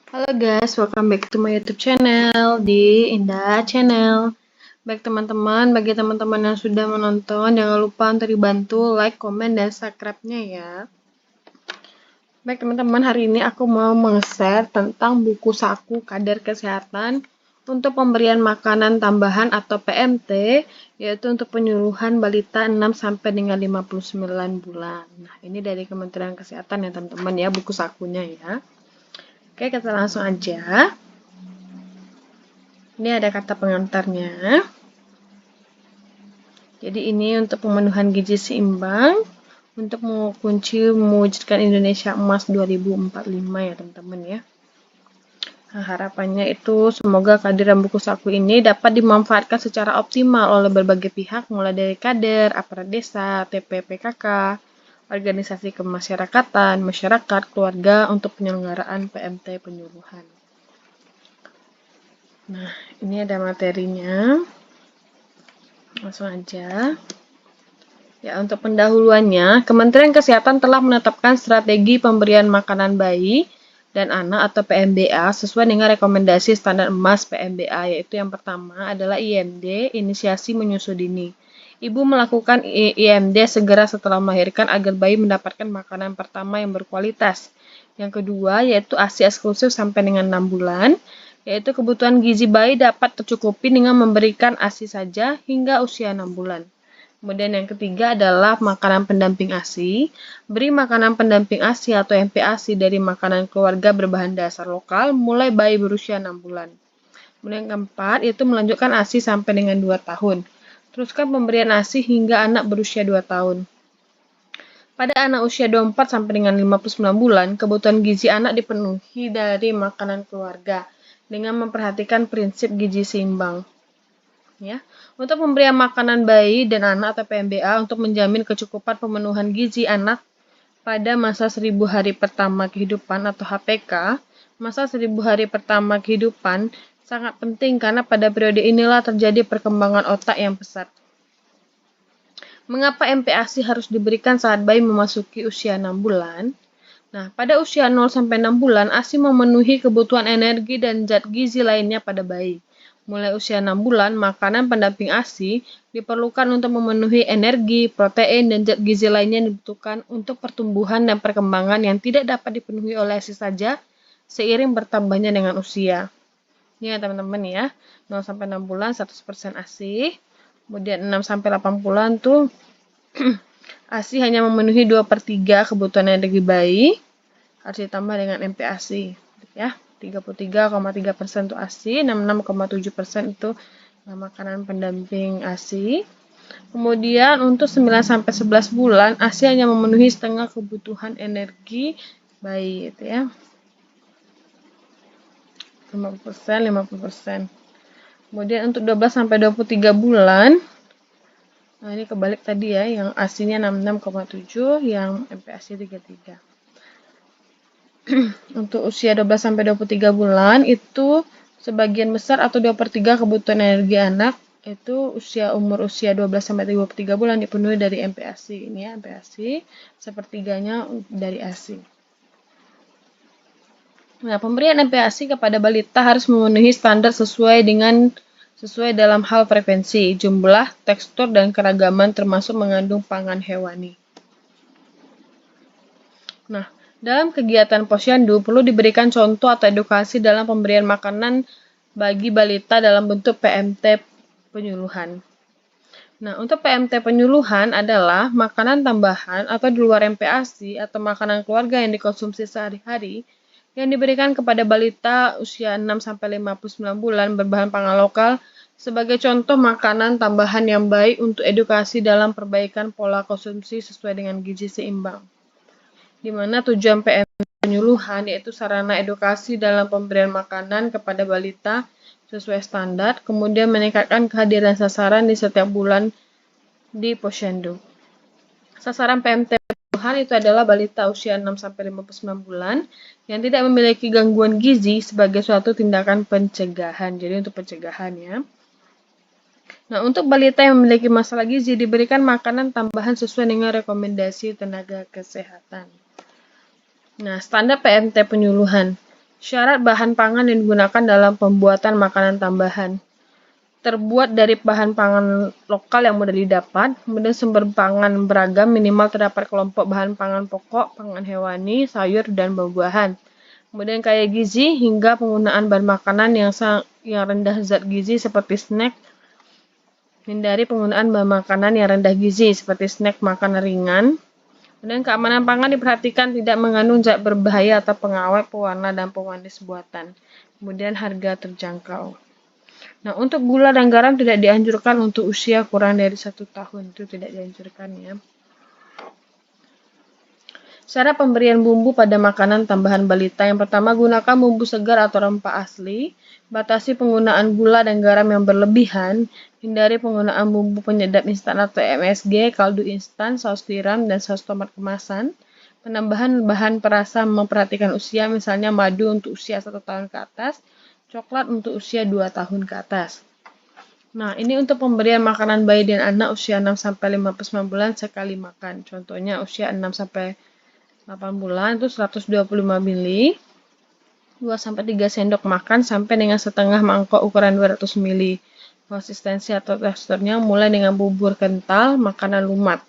Halo guys, welcome back to my YouTube channel di Indah Channel. Baik teman-teman, bagi teman-teman yang sudah menonton, jangan lupa untuk dibantu like, komen, dan subscribe-nya ya. Baik teman-teman, hari ini aku mau meng-share tentang buku saku kadar kesehatan untuk pemberian makanan tambahan atau PMT, yaitu untuk penyuluhan balita 6 sampai dengan 59 bulan. Nah, ini dari Kementerian Kesehatan ya teman-teman ya, buku sakunya ya. Oke, kita langsung aja. Ini ada kata pengantarnya. Jadi ini untuk pemenuhan gizi seimbang untuk kunci mewujudkan Indonesia Emas 2045 ya teman-teman ya. Nah, harapannya itu semoga kehadiran buku saku ini dapat dimanfaatkan secara optimal oleh berbagai pihak mulai dari kader, aparat desa, TP PKK, organisasi kemasyarakatan, masyarakat, keluarga untuk penyelenggaraan PMT penyuluhan. Nah, ini ada materinya. Langsung aja. Ya, untuk pendahuluannya, Kementerian Kesehatan telah menetapkan strategi pemberian makanan bayi dan anak atau PMBA sesuai dengan rekomendasi standar emas PMBA, yaitu yang pertama adalah IMD, inisiasi menyusu dini. Ibu melakukan IMD segera setelah melahirkan agar bayi mendapatkan makanan pertama yang berkualitas. Yang kedua, yaitu ASI eksklusif sampai dengan 6 bulan, yaitu kebutuhan gizi bayi dapat tercukupi dengan memberikan ASI saja hingga usia 6 bulan. Kemudian yang ketiga adalah makanan pendamping ASI. Beri makanan pendamping ASI atau MPASI dari makanan keluarga berbahan dasar lokal mulai bayi berusia 6 bulan. Kemudian yang keempat itu melanjutkan ASI sampai dengan 2 tahun. Teruskan pemberian ASI hingga anak berusia 2 tahun. Pada anak usia 24 sampai dengan 59 bulan, kebutuhan gizi anak dipenuhi dari makanan keluarga dengan memperhatikan prinsip gizi seimbang. Ya, untuk pemberian makanan bayi dan anak atau PMBA untuk menjamin kecukupan pemenuhan gizi anak pada masa 1000 hari pertama kehidupan atau HPK, masa 1000 hari pertama kehidupan sangat penting karena pada periode inilah terjadi perkembangan otak yang pesat. Mengapa MPASI harus diberikan saat bayi memasuki usia 6 bulan? Nah, pada usia 0 sampai 6 bulan, ASI memenuhi kebutuhan energi dan zat gizi lainnya pada bayi. Mulai usia 6 bulan, makanan pendamping ASI diperlukan untuk memenuhi energi, protein, dan zat gizi lainnya yang dibutuhkan untuk pertumbuhan dan perkembangan yang tidak dapat dipenuhi oleh ASI saja seiring bertambahnya dengan usia. Ini ya teman-teman ya, 0 sampai 6 bulan 100% ASI. Kemudian 6 sampai 8 bulan tuh ASI hanya memenuhi 2/3 kebutuhan energi bayi, harus ditambah dengan MPASI ya. 33,3% itu ASI, 66,7% itu makanan pendamping ASI. Kemudian untuk 9 sampai 11 bulan ASI hanya memenuhi setengah kebutuhan energi bayi itu ya. 50%. Kemudian untuk 12 sampai 23 bulan, nah ini kebalik tadi ya, yang ASI-nya 66,7, yang MPASI 33. Untuk usia 12 sampai 23 bulan itu sebagian besar atau 2/3 kebutuhan energi anak itu umur usia 12 sampai 23 bulan dipenuhi dari MPASI. Ini ya MPASI, sepertiganya dari ASI. Nah, pemberian MPASI kepada balita harus memenuhi standar sesuai dalam hal frekuensi, jumlah, tekstur, dan keragaman termasuk mengandung pangan hewani. Nah, dalam kegiatan posyandu perlu diberikan contoh atau edukasi dalam pemberian makanan bagi balita dalam bentuk PMT penyuluhan. Nah, untuk PMT penyuluhan adalah makanan tambahan atau di luar MPASI atau makanan keluarga yang dikonsumsi sehari-hari yang diberikan kepada balita usia 6 sampai 59 bulan berbahan pangan lokal sebagai contoh makanan tambahan yang baik untuk edukasi dalam perbaikan pola konsumsi sesuai dengan gizi seimbang. Di mana tujuan PMT penyuluhan yaitu sarana edukasi dalam pemberian makanan kepada balita sesuai standar, kemudian meningkatkan kehadiran sasaran di setiap bulan di posyandu. Sasaran PMT penyuluhan itu adalah balita usia 6 sampai 59 bulan yang tidak memiliki gangguan gizi sebagai suatu tindakan pencegahan. Jadi untuk pencegahan ya. Nah, untuk balita yang memiliki masalah gizi diberikan makanan tambahan sesuai dengan rekomendasi tenaga kesehatan. Nah, standar PMT penyuluhan. Syarat bahan pangan yang digunakan dalam pembuatan makanan tambahan. Terbuat dari bahan pangan lokal yang mudah didapat, kemudian sumber pangan beragam, minimal terdapat kelompok bahan pangan pokok, pangan hewani, sayur, dan buah-buahan. Kemudian kaya gizi hingga penggunaan bahan makanan yang rendah zat gizi seperti snack. Hindari penggunaan bahan makanan yang rendah gizi seperti snack makanan ringan. Kemudian keamanan pangan diperhatikan tidak mengandung zat berbahaya atau pengawet, pewarna, dan pemanis buatan. Kemudian harga terjangkau. Nah, untuk gula dan garam tidak dianjurkan untuk usia kurang dari 1 tahun. Itu tidak dianjurkan ya. Cara pemberian bumbu pada makanan tambahan balita. Yang pertama, gunakan bumbu segar atau rempah asli. Batasi penggunaan gula dan garam yang berlebihan. Hindari penggunaan bumbu penyedap instan atau MSG, kaldu instan, saus tiram, dan saus tomat kemasan. Penambahan bahan perasa memperhatikan usia, misalnya madu untuk usia 1 tahun ke atas, coklat untuk usia 2 tahun ke atas. Nah, ini untuk pemberian makanan bayi dan anak usia 6-59 bulan sekali makan. Contohnya usia 6-8 bulan itu 125 ml, 2-3 sendok makan sampai dengan setengah mangkok ukuran 200 ml. Konsistensi atau teksturnya mulai dengan bubur kental, makanan lumat.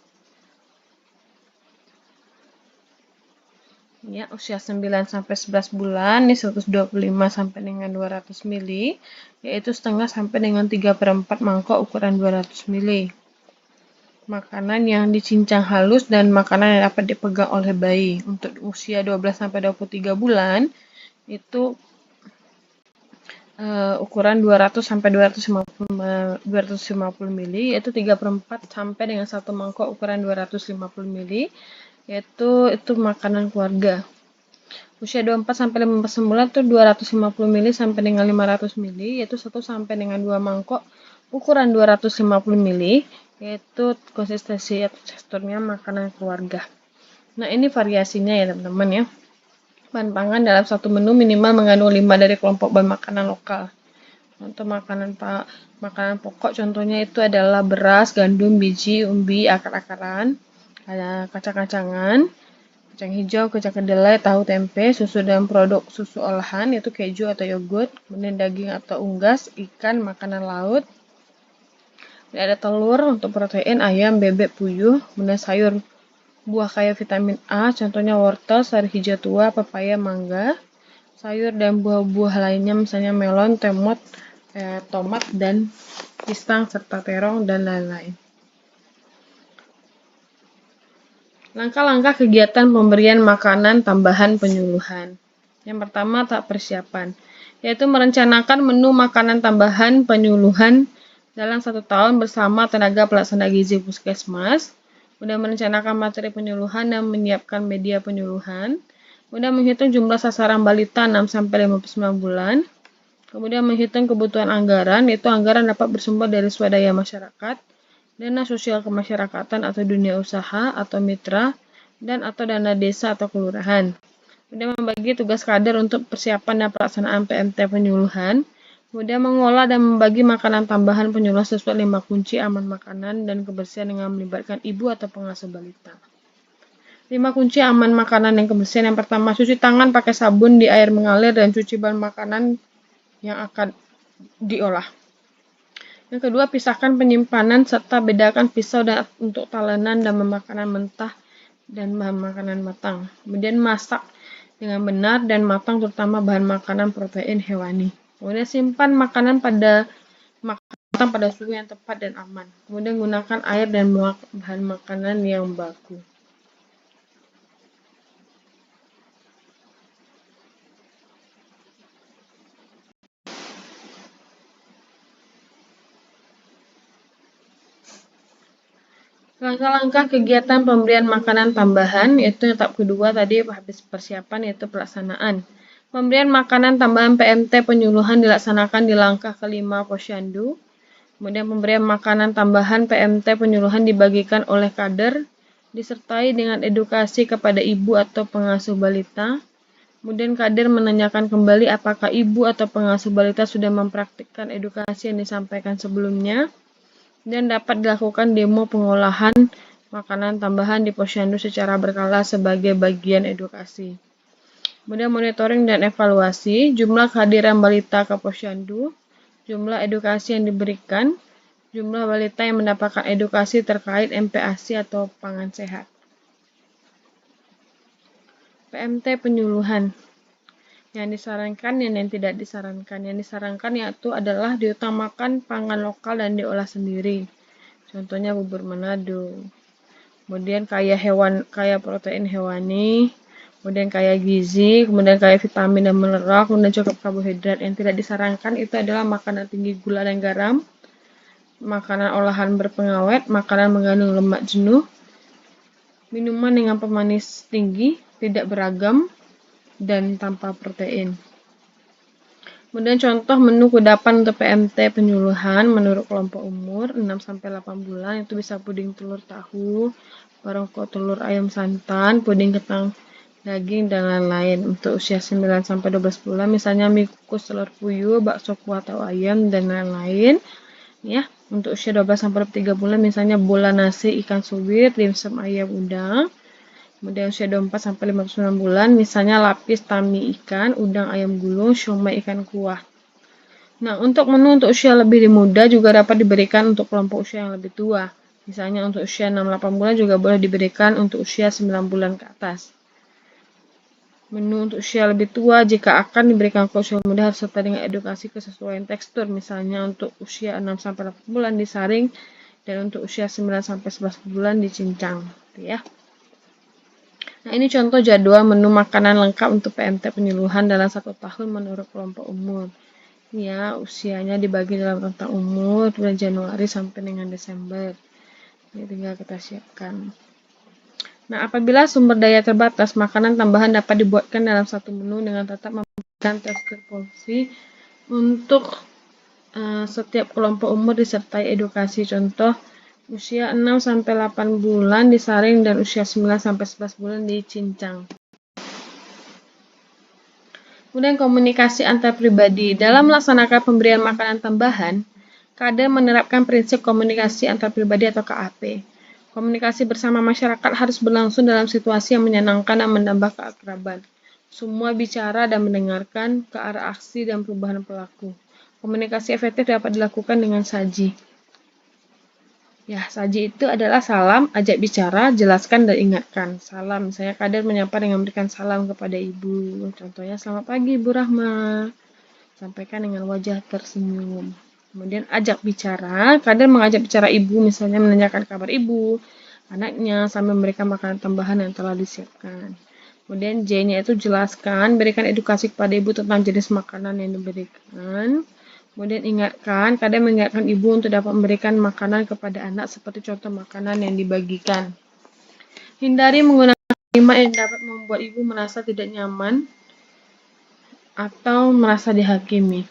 Ya, usia 9-11 bulan ini 125 sampai dengan 200 ml, yaitu setengah sampai dengan 3/4 mangkok ukuran 200 ml. Makanan yang dicincang halus dan makanan yang dapat dipegang oleh bayi. Untuk usia 12-23 bulan itu ukuran 200-250 ml, yaitu 3/4 sampai dengan 1 mangkok ukuran 250 ml, yaitu makanan keluarga. Usia 24-59 bulan itu 250 ml sampai dengan 500 ml, yaitu 1 sampai dengan 2 mangkok ukuran 250 ml, yaitu konsistensi atau teksturnya makanan keluarga. Nah, ini variasinya ya teman-teman ya. Bahan pangan dalam satu menu minimal mengandung 5 dari kelompok bahan makanan lokal. Untuk makanan pokok contohnya itu adalah beras, gandum, biji, umbi, akar-akaran, kacang-kacangan, kacang hijau, kacang kedelai, tahu, tempe, susu dan produk susu olahan yaitu keju atau yogurt, kemudian daging atau unggas, ikan, makanan laut. Ini ada telur untuk protein, ayam, bebek, puyuh, kemudian sayur buah kaya vitamin A, contohnya wortel, sayur hijau tua, pepaya, mangga, sayur dan buah-buah lainnya misalnya melon, tomat, dan pisang, serta terong, dan lain-lain. Langkah-langkah kegiatan pemberian makanan tambahan penyuluhan. Yang pertama, tahap persiapan, yaitu merencanakan menu makanan tambahan penyuluhan dalam 1 tahun bersama tenaga pelaksana gizi puskesmas, kemudian merencanakan materi penyuluhan dan menyiapkan media penyuluhan, kemudian menghitung jumlah sasaran balita 6-59 bulan, kemudian menghitung kebutuhan anggaran, yaitu anggaran dapat bersumber dari swadaya masyarakat, dana sosial kemasyarakatan atau dunia usaha atau mitra, dan atau dana desa atau kelurahan. Kemudian membagi tugas kader untuk persiapan dan pelaksanaan PMT penyuluhan. Kemudian mengolah dan membagi makanan tambahan penyuluhan sesuai 5 kunci aman makanan dan kebersihan dengan melibatkan ibu atau pengasuh balita. 5 kunci aman makanan dan kebersihan. Yang pertama, cuci tangan pakai sabun di air mengalir dan cuci bahan makanan yang akan diolah. Yang kedua, pisahkan penyimpanan serta bedakan pisau untuk talenan dan makanan mentah dan bahan makanan matang. Kemudian masak dengan benar dan matang terutama bahan makanan protein hewani. Kemudian simpan makanan pada suhu yang tepat dan aman. Kemudian gunakan air dan bahan makanan yang baku. Langkah-langkah kegiatan pemberian makanan tambahan, yaitu tahap kedua tadi habis persiapan yaitu pelaksanaan. Pemberian makanan tambahan PMT penyuluhan dilaksanakan di langkah kelima posyandu. Kemudian pemberian makanan tambahan PMT penyuluhan dibagikan oleh kader, disertai dengan edukasi kepada ibu atau pengasuh balita. Kemudian kader menanyakan kembali apakah ibu atau pengasuh balita sudah mempraktikkan edukasi yang disampaikan sebelumnya, dan dapat dilakukan demo pengolahan makanan tambahan di posyandu secara berkala sebagai bagian edukasi. Kemudian monitoring dan evaluasi, jumlah kehadiran balita ke posyandu, jumlah edukasi yang diberikan, jumlah balita yang mendapatkan edukasi terkait MPASI atau pangan sehat. PMT penyuluhan. Yang disarankan dan yang tidak disarankan. Yang disarankan yaitu adalah diutamakan pangan lokal dan diolah sendiri. Contohnya bubur Manado. Kemudian kaya protein hewani, kemudian kaya gizi, kemudian kaya vitamin dan mineral, kemudian cukup karbohidrat. Yang tidak disarankan itu adalah makanan tinggi gula dan garam, makanan olahan berpengawet, makanan mengandung lemak jenuh, minuman dengan pemanis tinggi, tidak beragam, dan tanpa protein. Kemudian contoh menu kudapan untuk PMT penyuluhan menurut kelompok umur 6-8 bulan itu bisa puding telur tahu, barongko telur ayam santan, puding kentang daging dan lain-lain. Untuk usia 9-12 bulan misalnya mie kukus telur puyuh, bakso kuah atau ayam dan lain-lain. Ya, untuk usia 12-3 bulan misalnya bola nasi ikan suwir, dimsum ayam udang. Kemudian usia 24-59 bulan, misalnya lapis tami ikan, udang ayam gulung, siomay ikan kuah. Nah, untuk menu untuk usia lebih muda juga dapat diberikan untuk kelompok usia yang lebih tua. Misalnya untuk usia 6-8 bulan juga boleh diberikan untuk usia 9 bulan ke atas. Menu untuk usia lebih tua jika akan diberikan ke usia muda harus serta dengan edukasi kesesuaian tekstur. Misalnya untuk usia 6-8 bulan disaring dan untuk usia 9-11 bulan dicincang. Ya. Nah, ini contoh jadwal menu makanan lengkap untuk PMT penyuluhan dalam 1 tahun menurut kelompok umur. Ya, usianya dibagi dalam rentang umur bulan Januari sampai dengan Desember. Ini tinggal kita siapkan. Nah, apabila sumber daya terbatas, makanan tambahan dapat dibuatkan dalam satu menu dengan tetap memberikan tekstur porsi untuk setiap kelompok umur disertai edukasi. Contoh, usia 6-8 bulan disaring dan usia 9-11 bulan dicincang. Kemudian komunikasi antar pribadi. Dalam melaksanakan pemberian makanan tambahan, kader menerapkan prinsip komunikasi antar pribadi atau KAP. Komunikasi bersama masyarakat harus berlangsung dalam situasi yang menyenangkan dan menambah keakraban. Semua bicara dan mendengarkan ke arah aksi dan perubahan pelaku. Komunikasi efektif dapat dilakukan dengan saji. Ya, saji itu adalah salam, ajak bicara, jelaskan, dan ingatkan. Salam, misalnya kader menyapa dengan memberikan salam kepada ibu. Contohnya, selamat pagi Ibu Rahma. Sampaikan dengan wajah tersenyum. Kemudian ajak bicara, kader mengajak bicara ibu, misalnya menanyakan kabar ibu, anaknya, sambil memberikan makanan tambahan yang telah disiapkan. Kemudian J-nya itu jelaskan, berikan edukasi kepada ibu tentang jenis makanan yang diberikan. Kemudian ingatkan, kadang mengingatkan ibu untuk dapat memberikan makanan kepada anak seperti contoh makanan yang dibagikan. Hindari menggunakan kalimat yang dapat membuat ibu merasa tidak nyaman atau merasa dihakimi.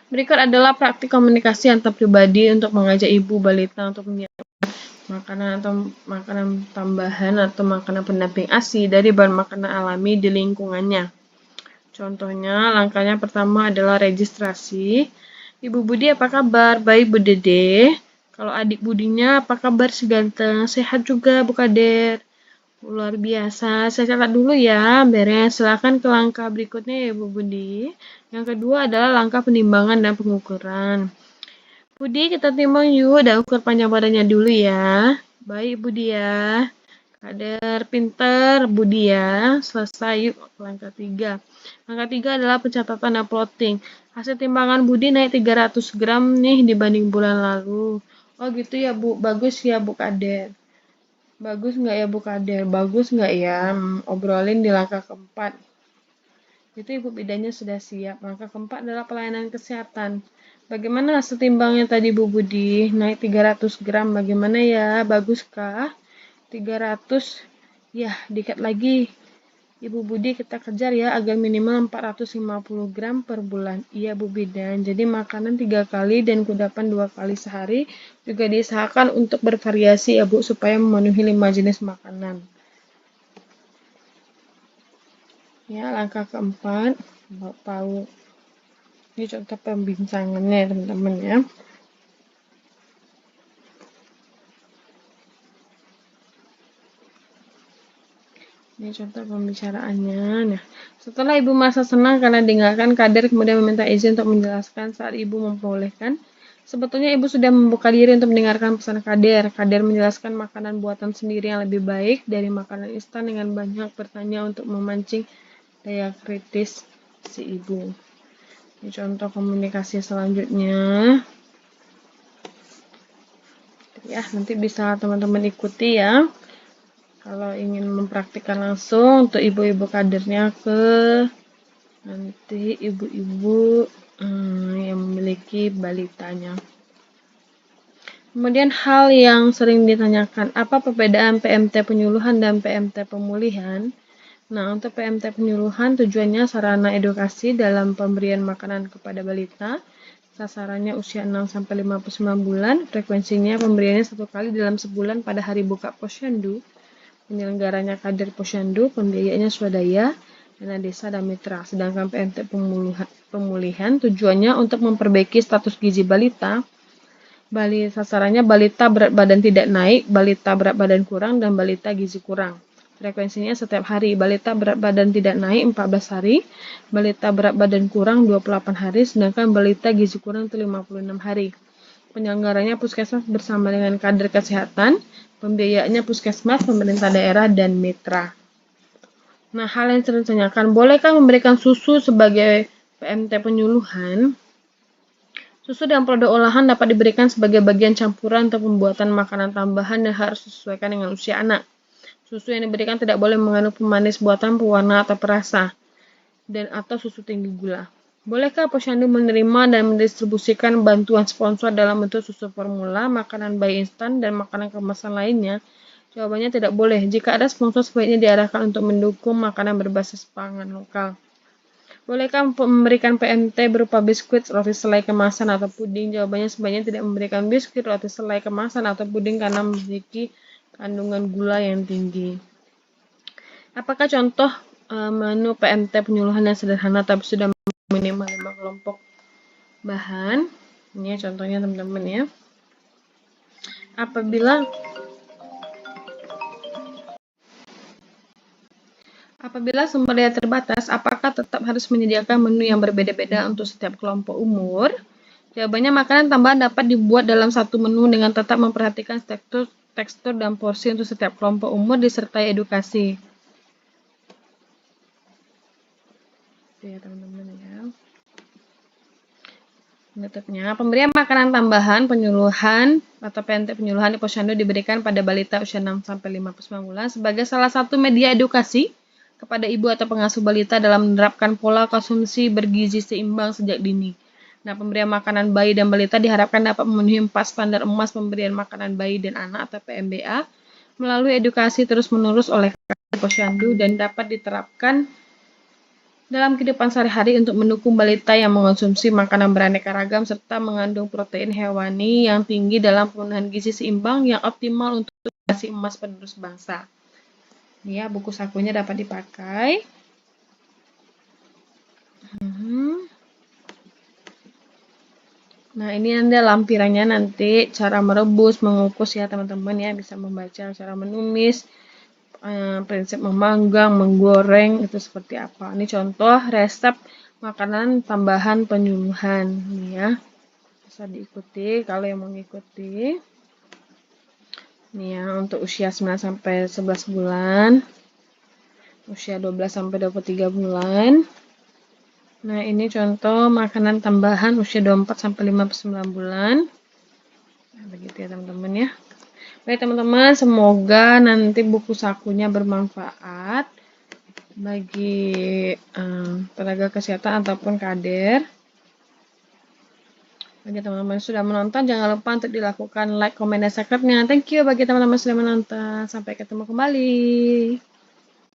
Berikut adalah praktik komunikasi antar pribadi untuk mengajak ibu balita untuk menyiapkan makanan atau makanan tambahan atau makanan pendamping ASI dari bahan makanan alami di lingkungannya. Contohnya, langkahnya pertama adalah registrasi. Ibu Budi apa kabar? Baik Bu Dede. Kalau adik Budinya apa kabar si ganteng? Sehat juga Bu Kader. Luar biasa. Saya catat dulu ya. Beres. Silakan ke langkah berikutnya ya Bu Budi. Yang kedua adalah langkah penimbangan dan pengukuran. Budi, kita timbang yuk. Udah ukur panjang badannya dulu ya. Baik Budi ya. Kader pinter, Budi ya. Selesai, yuk ke langkah 3. Langkah 3 adalah pencatatan dan plotting. Hasil timbangan Budi naik 300 gram nih dibanding bulan lalu. Oh gitu ya Bu, bagus ya Bu Kader. Bagus nggak ya Bu Kader? Bagus nggak ya? Obrolin di langkah keempat. Itu Ibu bidannya sudah siap. Langkah keempat adalah pelayanan kesehatan. Bagaimana hasil timbangnya tadi Bu Budi? Naik 300 gram, bagaimana ya? Baguskah? 300, ya dikit lagi Ibu Budi kita kejar ya agar minimal 450 gram per bulan. Iya Bu Bidan, jadi makanan 3 kali dan kudapan 2 kali sehari juga diusahakan untuk bervariasi ya Bu supaya memenuhi 5 jenis makanan. Ya, langkah keempat, tahu ini contoh pembincangannya teman-teman ya. Ini contoh pembicaraannya. Nah, setelah ibu merasa senang karena ditinggalkan, kader kemudian meminta izin untuk menjelaskan saat ibu memperbolehkan. Sebetulnya ibu sudah membuka diri untuk mendengarkan pesan kader. Kader menjelaskan makanan buatan sendiri yang lebih baik dari makanan instan dengan banyak bertanya untuk memancing daya kritis si ibu. Ini contoh komunikasi selanjutnya. Ya, nanti bisa teman-teman ikuti ya. Kalau ingin mempraktikkan langsung untuk ibu-ibu kadernya ke nanti ibu-ibu yang memiliki balitanya. Kemudian hal yang sering ditanyakan, apa perbedaan PMT penyuluhan dan PMT pemulihan? Nah, untuk PMT penyuluhan tujuannya sarana edukasi dalam pemberian makanan kepada balita. Sasarannya usia 6-59 bulan, frekuensinya pemberiannya 1 kali dalam sebulan pada hari buka posyandu. Penyelenggaranya kader posyandu, pembiayaannya swadaya, dana desa dan mitra. Sedangkan PMT pemulihan tujuannya untuk memperbaiki status gizi balita. Sasarannya balita berat badan tidak naik, balita berat badan kurang, dan balita gizi kurang. Frekuensinya setiap hari. Balita berat badan tidak naik 14 hari, balita berat badan kurang 28 hari, sedangkan balita gizi kurang itu 56 hari. Penyelenggaranya puskesmas bersama dengan kader kesehatan, pembiayaannya puskesmas, pemerintah daerah, dan mitra. Nah, hal yang sering ditanyakan, bolehkah memberikan susu sebagai PMT penyuluhan? Susu dan produk olahan dapat diberikan sebagai bagian campuran untuk pembuatan makanan tambahan dan harus disesuaikan dengan usia anak. Susu yang diberikan tidak boleh mengandung pemanis buatan, pewarna, atau perasa, dan atau susu tinggi gula. Bolehkah posyandu menerima dan mendistribusikan bantuan sponsor dalam bentuk susu formula, makanan bayi instan, dan makanan kemasan lainnya? Jawabannya tidak boleh. Jika ada sponsor, sebaiknya diarahkan untuk mendukung makanan berbasis pangan lokal. Bolehkah memberikan PMT berupa biskuit, roti selai kemasan, atau puding? Jawabannya sebaiknya tidak memberikan biskuit, roti selai kemasan, atau puding karena memiliki kandungan gula yang tinggi. Apakah contoh menu PMT penyuluhan yang sederhana tapi sudah minimal 5 kelompok bahan? Ini contohnya teman-teman ya. Apabila sumber daya terbatas, apakah tetap harus menyediakan menu yang berbeda-beda untuk setiap kelompok umur? Jawabannya, makanan tambahan dapat dibuat dalam satu menu dengan tetap memperhatikan tekstur dan porsi untuk setiap kelompok umur disertai edukasi. Ya, teman-teman ya. Penutupnya, pemberian makanan tambahan penyuluhan atau PMT penyuluhan di posyandu diberikan pada balita usia 6-59 bulan sebagai salah satu media edukasi kepada ibu atau pengasuh balita dalam menerapkan pola konsumsi bergizi seimbang sejak dini. Nah, pemberian makanan bayi dan balita diharapkan dapat memenuhi 4 standar emas pemberian makanan bayi dan anak atau PMBA melalui edukasi terus-menerus oleh posyandu dan dapat diterapkan dalam kehidupan sehari-hari untuk mendukung balita yang mengonsumsi makanan beraneka ragam serta mengandung protein hewani yang tinggi dalam pemenuhan gizi seimbang yang optimal untuk generasi emas penerus bangsa. Ya, buku sakunya dapat dipakai. Nah, ini Anda lampirannya nanti cara merebus, mengukus ya teman-teman ya, bisa membaca cara menumis, prinsip memanggang, menggoreng itu seperti apa. Ini contoh resep makanan tambahan penyuluhan nih ya. Bisa diikuti kalau yang mau mengikuti. Nih ya, untuk usia 9 sampai 11 bulan. Usia 12 sampai 23 bulan. Nah, ini contoh makanan tambahan usia 24 sampai 59 bulan. Nah, begitu ya teman-teman ya. Baik teman-teman, semoga nanti buku sakunya bermanfaat bagi tenaga kesehatan ataupun kader. Bagi teman-teman yang sudah menonton, jangan lupa untuk dilakukan like, komen, dan subscribe-nya. Thank you bagi teman-teman yang sudah menonton. Sampai ketemu kembali.